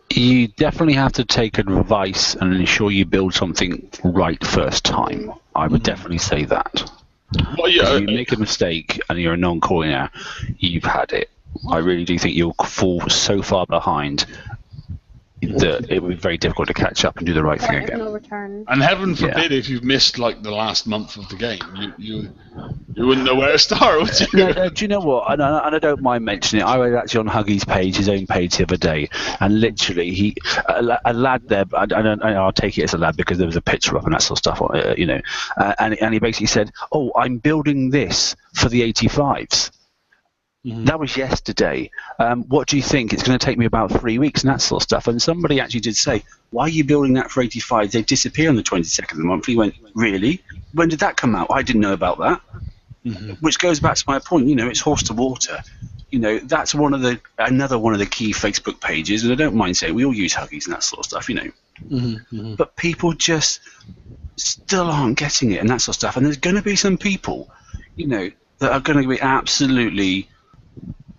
You definitely have to take advice and ensure you build something right first time. I would definitely say that. Well, yeah, if you make a mistake and you're a non-coiner, you've had it. I really do think you'll fall so far behind that it would be very difficult to catch up and do the right thing again. No return. And heaven forbid if you've missed like the last month of the game, you wouldn't know where to start, would you? No, do you know what? And I don't mind mentioning it. I was actually on Huggy's page, his own page, the other day, and literally a lad there. I'll take it as a lad because there was a picture up and that sort of stuff, and he basically said, "Oh, I'm building this for the 85s." That was yesterday. What do you think? It's going to take me about 3 weeks and that sort of stuff. And somebody actually did say, why are you building that for 85? They disappear on the 22nd of the month. He went, really? When did that come out? I didn't know about that. Which goes back to my point, it's horse to water. That's another one of the key Facebook pages, and I don't mind saying we all use Huggies and that sort of stuff, But people just still aren't getting it and that sort of stuff. And there's going to be some people, that are going to be absolutely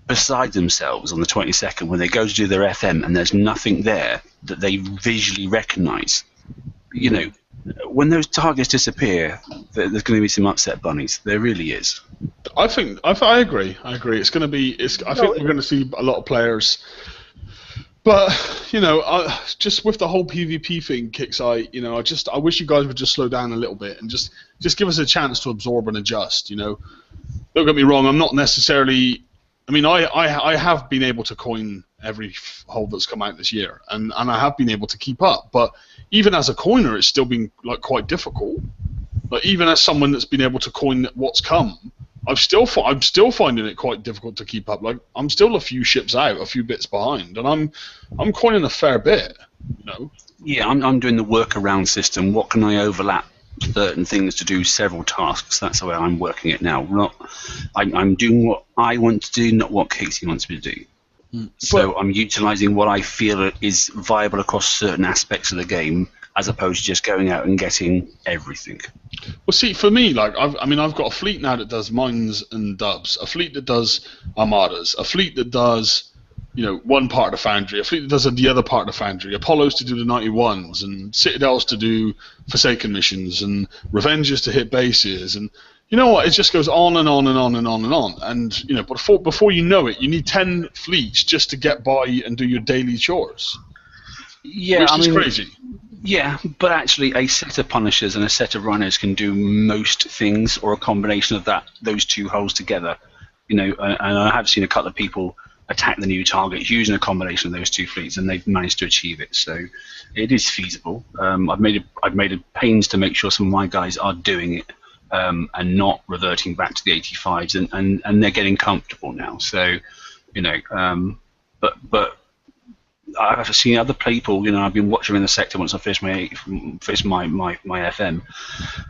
beside themselves on the 22nd when they go to do their FM and there's nothing there that they visually recognise. When those targets disappear, there's going to be some upset bunnies. There really is. I agree. It's going to be. I think we're going to see a lot of players. But just with the whole PvP thing, Kixeye, I wish you guys would just slow down a little bit and just give us a chance to absorb and adjust. Don't get me wrong. I'm not necessarily. I mean, I have been able to coin every hole that's come out this year, and I have been able to keep up. But even as a coiner, it's still been quite difficult. Like even as someone that's been able to coin what's come, I'm still finding it quite difficult to keep up. Like I'm still a few ships out, a few bits behind, and I'm coining a fair bit. Yeah, I'm doing the workaround system. What can I overlap certain things to do several tasks? That's the way I'm working it now. I'm doing what I want to do, not what Casey wants me to do. So I'm utilising what I feel is viable across certain aspects of the game, as opposed to just going out and getting everything. Well, see, for me, I've got a fleet now that does mines and dubs, a fleet that does armadas, a fleet that does, one part of the foundry, a fleet that does the other part of the foundry, Apollos to do the 91s, and Citadels to do Forsaken missions, and Revengers to hit bases, and you know what? It just goes on and on and on and on and on. And before you know it, you need 10 fleets just to get by and do your daily chores. Yeah, which is crazy. Yeah, but actually, a set of Punishers and a set of Runners can do most things, or a combination of those two holes together. And I have seen a couple of people attack the new target using a combination of those two fleets, and they've managed to achieve it. So it is feasible. I've made it pains to make sure some of my guys are doing it. And not reverting back to the 85s, and they're getting comfortable now. So, but I've seen other people. I've been watching in the sector once I finished my FM,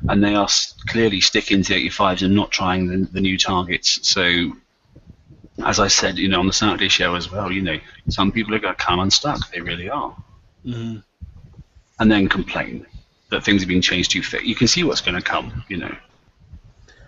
and they are clearly sticking to the 85s and not trying the new targets. So, as I said, on the Saturday show as well, some people are going to come unstuck. They really are, and then complain that things have been changed too thick. You can see what's going to come,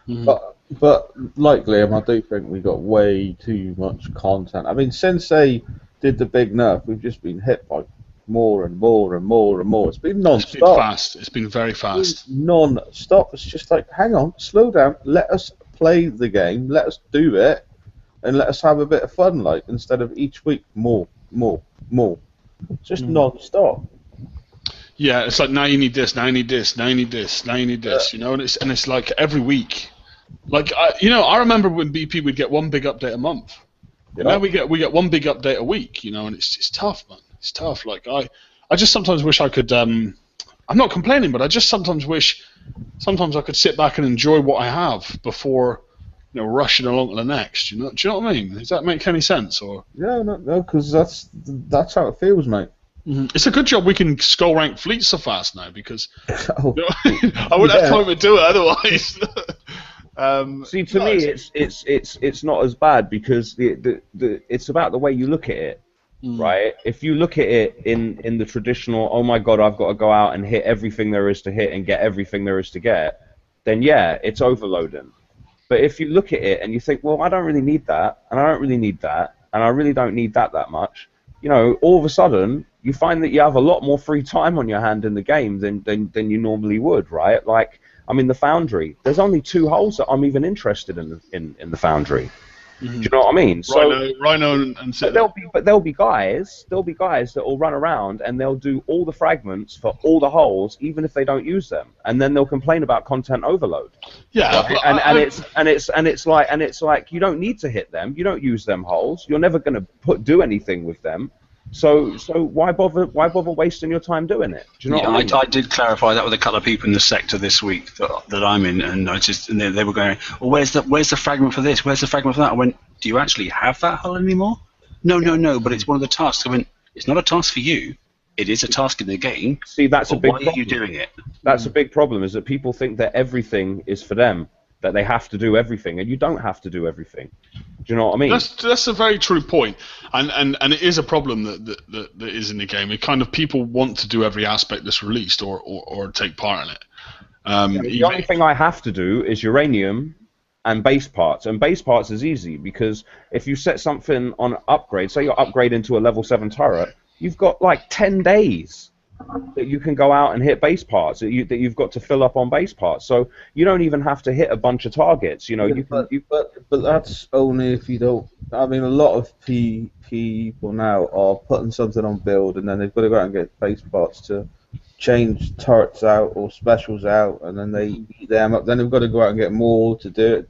But like Liam, I do think we got way too much content. I mean, since they did the big nerf, we've just been hit by more and more and more and more. It's been non-stop. It's been fast. It's been very fast. Non-stop. It's just like, hang on, slow down. Let us play the game. Let us do it, and let us have a bit of fun. Instead of each week more. Just non-stop. Yeah, it's like now you need this, now you need this, now you need this, now you need this. And it's like every week. I remember when BP would get one big update a month. Yeah. Now we get one big update a week. And it's tough, man. It's tough. I just sometimes wish I could. I'm not complaining, but I just sometimes wish I could sit back and enjoy what I have before rushing along to the next. Do you know what I mean? Does that make any sense? Or yeah, no, because that's how it feels, mate. Mm-hmm. It's a good job we can skull rank fleets so fast now, because I wouldn't have time to do it otherwise. See, to me, it's not as bad, because it's about the way you look at it, right? If you look at it in the traditional, oh my god, I've got to go out and hit everything there is to hit and get everything there is to get, then yeah, it's overloading. But if you look at it and you think, well, I don't really need that, and I don't really need that, and I really don't need that much, all of a sudden you find that you have a lot more free time on your hand in the game than you normally would, right? The Foundry. There's only 2 holes that I'm even interested in the Foundry. Mm-hmm. Do you know what I mean? Rhino and there'll be guys that will run around and they'll do all the fragments for all the holes, even if they don't use them, and then they'll complain about content overload. Yeah, right? It's like you don't need to hit them. You don't use them holes. You're never going to do anything with them. So why bother wasting your time doing it? Do you know what I mean? I did clarify that with a couple of people in the sector this week that I'm in, and they were going, well, where's the fragment for this? Where's the fragment for that? I went, do you actually have that hull anymore? No, but it's one of the tasks. I went, it's not a task for you. It is a task in the game. See, that's a big problem. Why are you doing it? That's a big problem, is that people think that everything is for them, that they have to do everything, and you don't have to do everything. Do you know what I mean? That's a very true point, and it is a problem that is in the game. It kind of, people want to do every aspect that's released or take part in it, The only thing I have to do is uranium and base parts. And base parts is easy because if you set something on upgrade, say you're upgrading to a level 7 turret, you've got like 10 days that you can go out and hit base parts, that you've got to fill up on base parts. So you don't even have to hit a bunch of targets. You know, but that's only if you don't. I mean, a lot of people now are putting something on build and then they've got to go out and get base parts to change turrets out or specials out, and then they eat them up. Then they've got to go out and get more to do it.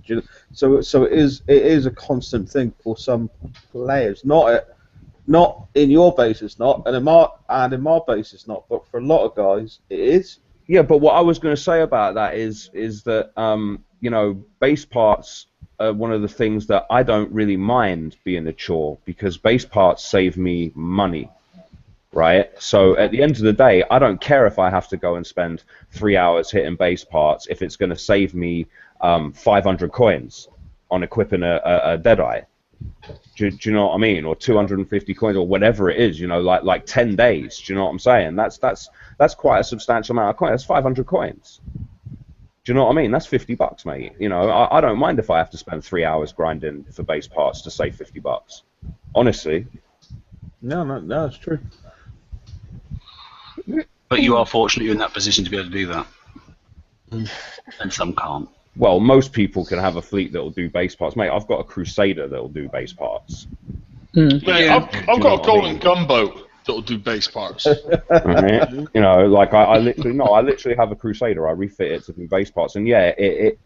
So it is a constant thing for some players. Not in your base, it's not, and in my base, it's not. But for a lot of guys, it is. Yeah, but what I was going to say about that is that you know, base parts are one of the things that I don't really mind being a chore, because base parts save me money. Right, so at the end of the day, I don't care if I have to go and spend 3 hours hitting base parts if it's going to save me 500 coins on equipping a Deadeye. Do you know what I mean? Or 250 coins, or whatever it is. You know, like 10 days. Do you know what I'm saying? That's quite a substantial amount of coins. That's 500 coins. Do you know what I mean? That's $50, mate. You know, I don't mind if I have to spend 3 hours grinding for base parts to save $50. Honestly. No, it's true. But you are fortunate you're in that position to be able to do that. And some can't. Well, most people can have a fleet that will do base parts. Mate, I've got a Crusader that will do base parts. Mate, I've got a golden gunboat that will do base parts. Right? You know, like I literally have a Crusader. I refit it to do base parts. And yeah, it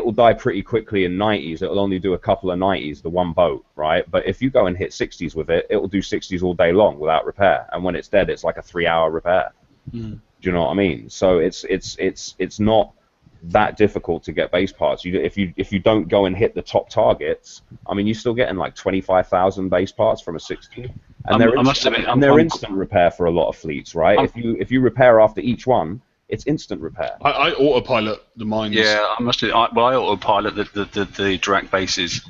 will die pretty quickly in 90s. It'll only do a couple of 90s, the one boat, right? But if you go and hit 60s with it, it will do 60s all day long without repair. And when it's dead, it's like a 3-hour repair. Do you know what I mean? So it's not that difficult to get base parts. If you don't go and hit the top targets, I mean, you're still getting like 25,000 base parts from a 60. And they're instant repair for a lot of fleets, right? If you repair after each one, it's instant repair. I autopilot the mines. Yeah, I must. I autopilot the direct bases.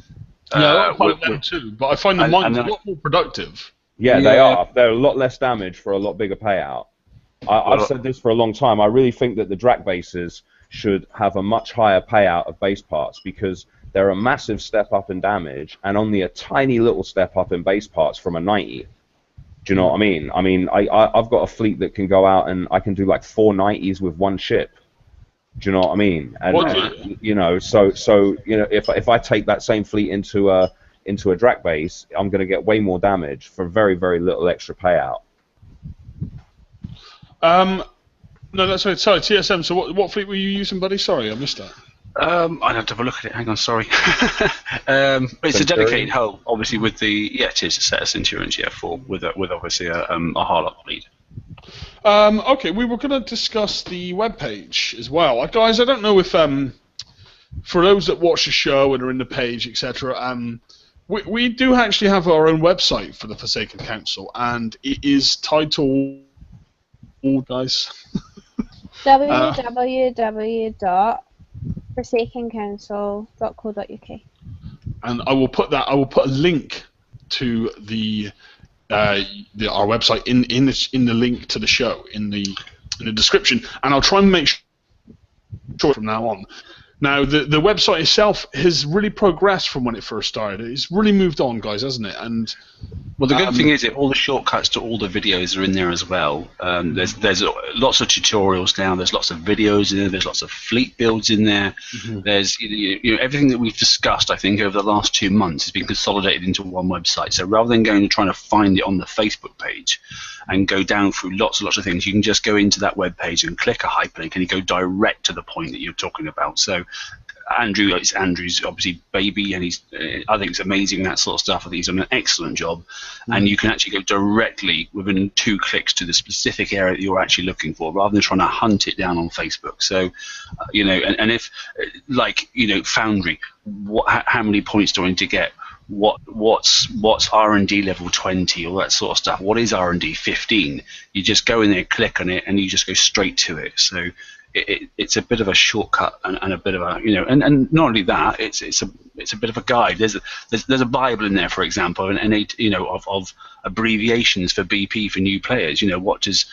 Yeah, I autopilot them too, but I find the mines a lot more productive. Yeah, they are. They're a lot less damage for a lot bigger payout. I've said this for a long time. I really think that the Drak bases should have a much higher payout of base parts, because they're a massive step up in damage and only a tiny little step up in base parts from a 90. Do you know what I mean? I mean, I've got a fleet that can go out and I can do like 4 90s with one ship. Do you know what I mean? And you know, so you know, if I take that same fleet into a Drak base, I'm going to get way more damage for very, very little extra payout. No, that's right. Sorry, TSM. So what fleet were you using, buddy? Sorry, I missed that. I'd have to have a look at it. Hang on, sorry. But it's a dedicated hull, obviously with the it is a set of Centurions, with obviously a Harlock lead. Okay, we were going to discuss the webpage as well, guys. I don't know if for those that watch the show and are in the page, etc. We do actually have our own website for the Forsaken Council, and it is titled, guys. www.forsakencouncil.co.uk. And I will put a link to our website in the link to the show in the description, and I'll try and make sure from now on. Now, the website itself has really progressed from when it first started. It's really moved on, guys, hasn't it? And well, the good thing is that all the shortcuts to all the videos are in there as well. There's lots of tutorials now. There's lots of videos in there. There's lots of fleet builds in there. There's everything that we've discussed, I think, over the last 2 months has been consolidated into one website. So rather than going and trying to find it on the Facebook page and go down through lots and lots of things, you can just go into that web page and click a hyperlink, and you go direct to the point that you're talking about. So it's Andrew's obviously baby, and I think it's amazing, that sort of stuff. I think he's done an excellent job, and you can actually go directly within 2 clicks to the specific area that you're actually looking for, rather than trying to hunt it down on Facebook. So, and if Foundry, how many points do I need to get? What's R&D level 20, all that sort of stuff. What is R&D 15? You just go in there, click on it, and you just go straight to it. So it's a bit of a shortcut and a bit of a and not only that, it's a bit of a guide. There's a Bible in there, for example, and of abbreviations for BP for new players. What does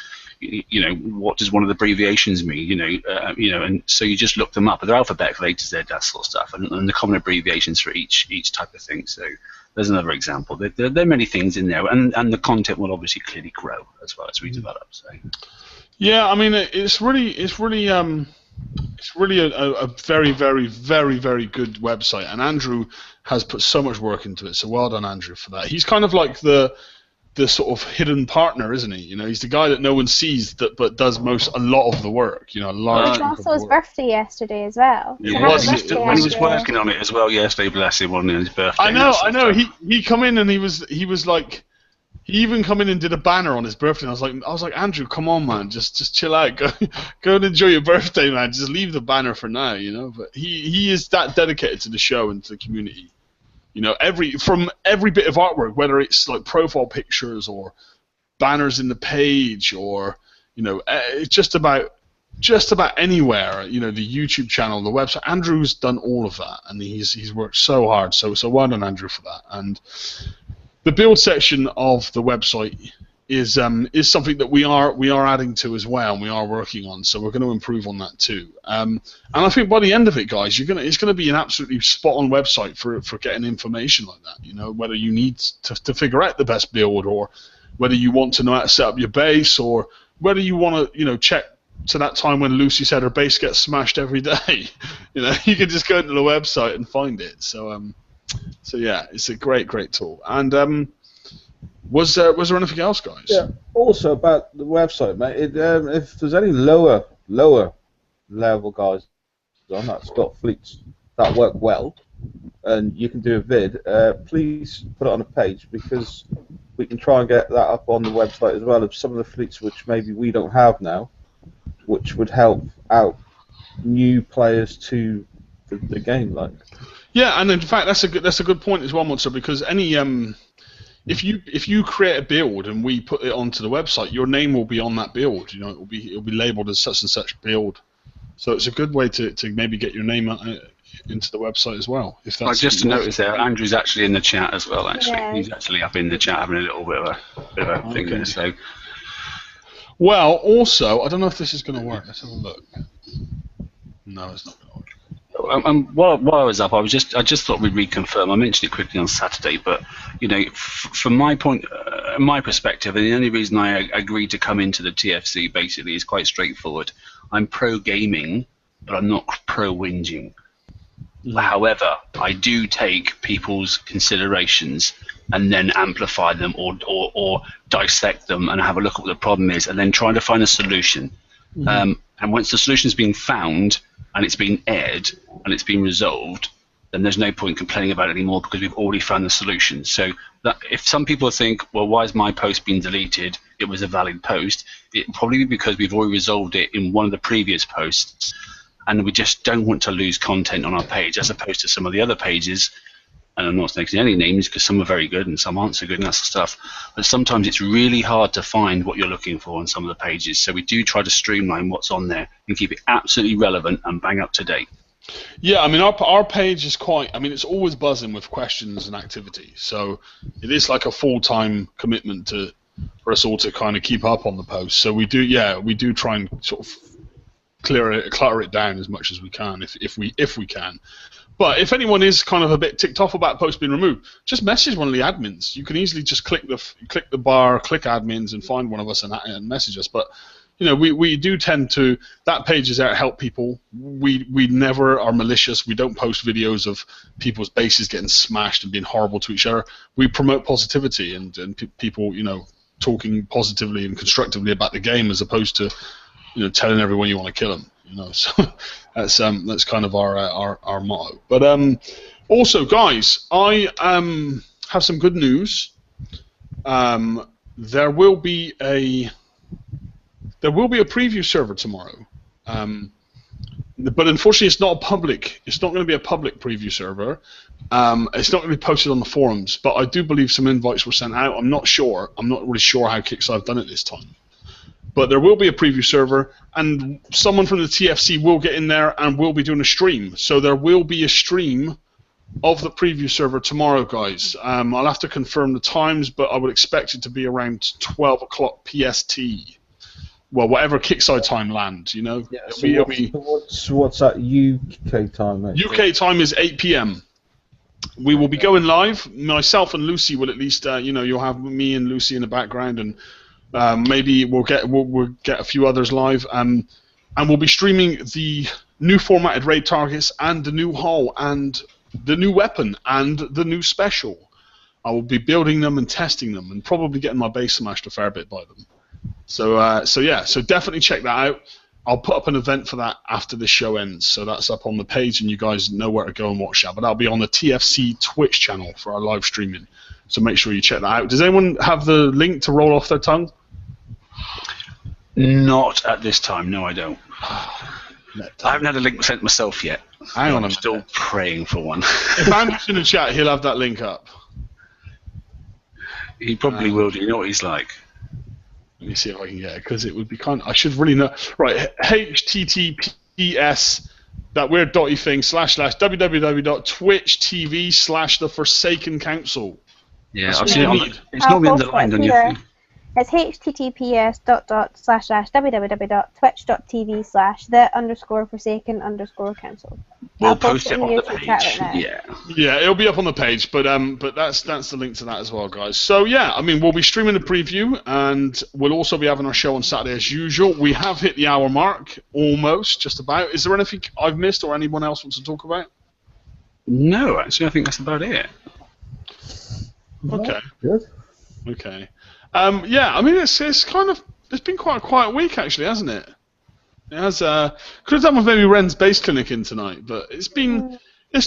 what does one of the abbreviations mean? And so you just look them up. They're alphabetical, A to Z, that sort of stuff, and the common abbreviations for each type of thing. So there's another example. There are many things in there, and the content will obviously clearly grow as well as we develop. So. Yeah, I mean, it's really a very, very, very, very good website, and Andrew has put so much work into it. So well done, Andrew, for that. He's kind of like the sort of hidden partner, isn't he? He's the guy that no one sees but does a lot of the work. A large. It was also his birthday yesterday as well. It was, and he was working on it as well yesterday. Bless him, on his birthday. I know. He come in and he was like. He even come in and did a banner on his birthday, and I was like, Andrew, come on, man, just chill out, go and enjoy your birthday, man. Just leave the banner for now, But he is that dedicated to the show and to the community. From every bit of artwork, whether it's like profile pictures or banners in the page, or just about anywhere. The YouTube channel, the website. Andrew's done all of that, and he's worked so hard. So well done, Andrew, for that. And the build section of the website is something that we are adding to as well, and we are working on. So we're going to improve on that too. And I think by the end of it, guys, it's going to be an absolutely spot-on website for getting information like that. Whether you need to figure out the best build, or whether you want to know how to set up your base, or whether you want to check to that time when Lucy said her base gets smashed every day. You can just go into the website and find it. So yeah, it's a great tool. And was there anything else, guys? Yeah. Also about the website, mate. If there's any lower level guys on that's got fleets that work well, and you can do a vid, please put it on a page, because we can try and get that up on the website as well of some of the fleets which maybe we don't have now, which would help new players to the game, like. Yeah, and in fact, that's a good point as well, Monster, because any if you create a build and we put it onto the website, your name will be on that build. It'll be labeled as such and such build. So it's a good way to maybe get your name into the website as well. If that's just to notice there, Andrew's actually in the chat as well. Actually, yeah. He's actually up in the chat having a little bit of a thing there. So. Well, also, I don't know if this is going to work. Let's have a look. No, it's not going to work. While I was up, I just thought we'd reconfirm. I mentioned it quickly on Saturday, but from my perspective, and the only reason I agreed to come into the TFC basically is quite straightforward. I'm pro gaming, but I'm not pro whinging. However, I do take people's considerations and then amplify them or dissect them and have a look at what the problem is, and then try to find a solution. And once the solution's been found and it's been aired and it's been resolved, then there's no point complaining about it anymore, because we've already found the solution. So that if some people think, well, why is my post being deleted? It was a valid post. It probably be because we've already resolved it in one of the previous posts, and we just don't want to lose content on our page, as opposed to some of the other pages. And I'm not making any names, because some are very good and some aren't so good and that sort of stuff. But sometimes it's really hard to find what you're looking for on some of the pages. So we do try to streamline what's on there and keep it absolutely relevant and bang up to date. Yeah, I mean, our page is it's always buzzing with questions and activity. So it is like a full-time commitment for us all to kind of keep up on the post. So we do try and sort of clutter it down as much as we can, if we can. But if anyone is kind of a bit ticked off about posts being removed, just message one of the admins. You can easily just click the bar, click admins, and find one of us and message us. But we do tend to, that page is there to help people. We never are malicious. We don't post videos of people's bases getting smashed and being horrible to each other. We promote positivity and people talking positively and constructively about the game, as opposed to telling everyone you want to kill them. So that's kind of our motto. But also, guys, I have some good news. There will be a preview server tomorrow. But unfortunately, it's not going to be a public preview server. It's not going to be posted on the forums. But I do believe some invites were sent out. I'm not really sure how Kickstarter have done it this time. But there will be a preview server, and someone from the TFC will get in there and will be doing a stream. So there will be a stream of the preview server tomorrow, guys. I'll have to confirm the times, but I would expect it to be around 12 o'clock PST. well, whatever Kickside time lands, you know. Yeah, It'll be what's that UK time, mate? UK time is 8 p.m. We will be going live. Myself and Lucy will at least, you'll have me and Lucy in the background, and maybe we'll get a few others live, and we'll be streaming the new formatted raid targets and the new hull and the new weapon and the new special. I will be building them and testing them, and probably getting my base smashed a fair bit by them. So definitely check that out. I'll put up an event for that after the show ends, so that's up on the page, and you guys know where to go and watch that. But that'll be on the TFC Twitch channel for our live streaming, so make sure you check that out. Does anyone have the link to roll off their tongue? Not at this time. No, I don't. I haven't had a link sent myself yet. Hang on, I'm still praying for one. If Andrew's in the chat, he'll have that link up. He probably will do. You know what he's like. Let me see if I can get it, because it would be I should really know. Right, https that weird dotty thing / www.twitch.tv/the Forsaken Council. Yeah, That's I've what seen it you on need. it's normally I'll underlined post on it your here. It's https://www.twitch.tv/the_Forsaken_Council. We'll I'll post it in on the the YouTube chat page. right now. Yeah. Yeah, it'll be up on the page, but that's the link to that as well, guys. So yeah, I mean, we'll be streaming the preview, and we'll also be having our show on Saturday as usual. We have hit the hour mark, almost, just about. Is there anything I've missed or anyone else wants to talk about? No, actually, I think that's about it. Okay. Good. Okay. Yeah, I mean, it's been quite a quiet week actually, hasn't it? It has. Could have done with maybe Ren's base clinic in tonight, but it's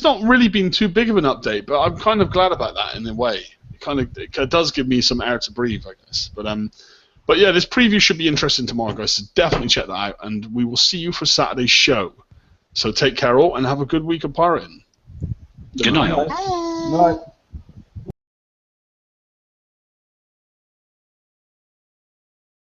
not really been too big of an update. But I'm kind of glad about that in a way. It does give me some air to breathe, I guess. But yeah, this preview should be interesting tomorrow, guys. So definitely check that out, and we will see you for Saturday's show. So take care all, and have a good week of pirating. Good night, all. Night.